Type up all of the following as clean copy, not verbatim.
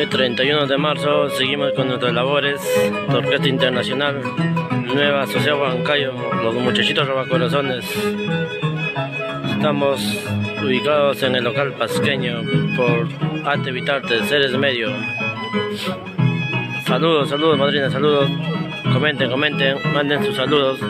Hoy 31 de marzo seguimos con nuestras labores de Orquesta Internacional Nueva Sociedad Huancayo, los muchachitos robacorazones. Estamos ubicados en el local pasqueño por Arte Vitarte, Ceres Medio. Saludos, madrina, saludos. Comenten, manden sus saludos.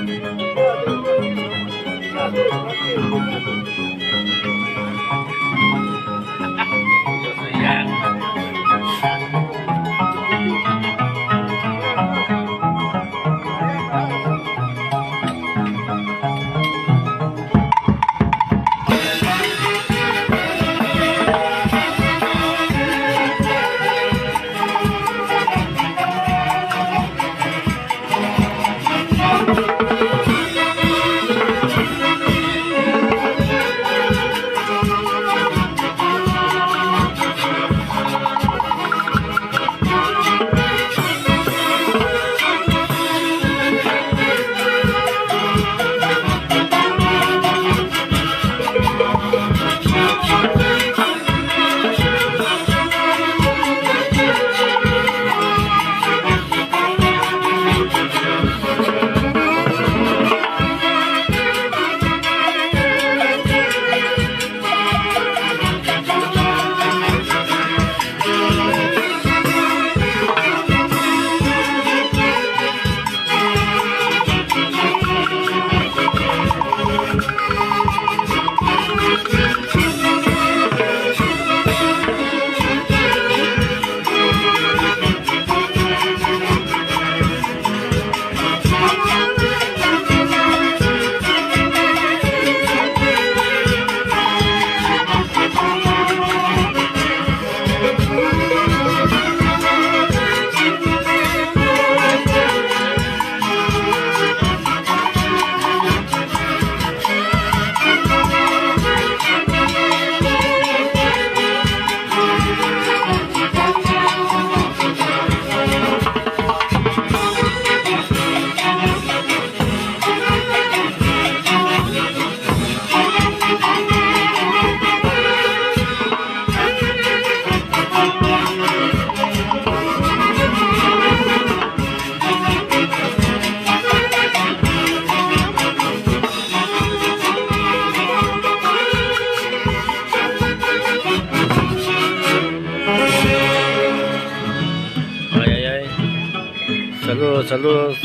Saludos.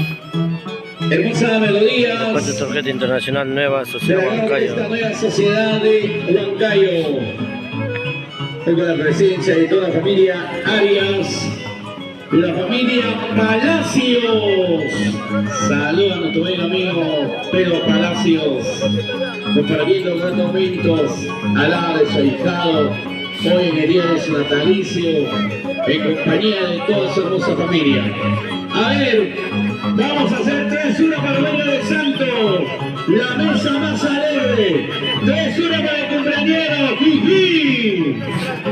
Hermosa melodía. Después de esta Orquesta Internacional Nueva Sociedad Huancayo. Esta nueva sociedad de Huancayo. Hoy con la presencia de toda la familia Arias, la familia Palacios. Saludos a nuestro buen amigo Pedro Palacios, compartiendo grandes momentos al lado de su ahijado, hoy en el día de su natalicio, en compañía de toda su hermosa familia. A ver, vamos a hacer 3-1 para el baile de Santo, la mesa más alegre. 3-1 para el cumpleañero, Jiji,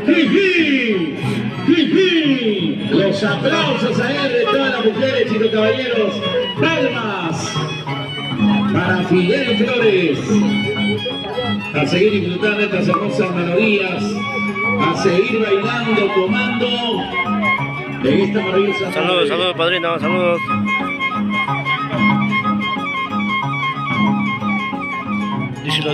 Jiji, Jiji. Los aplausos a él de todas las mujeres y los caballeros. Palmas para Fidel Flores. A seguir disfrutando de estas hermosas melodías, a seguir bailando, tomando en esta maravillosa. Saludos, padrino, saludos. Díselo.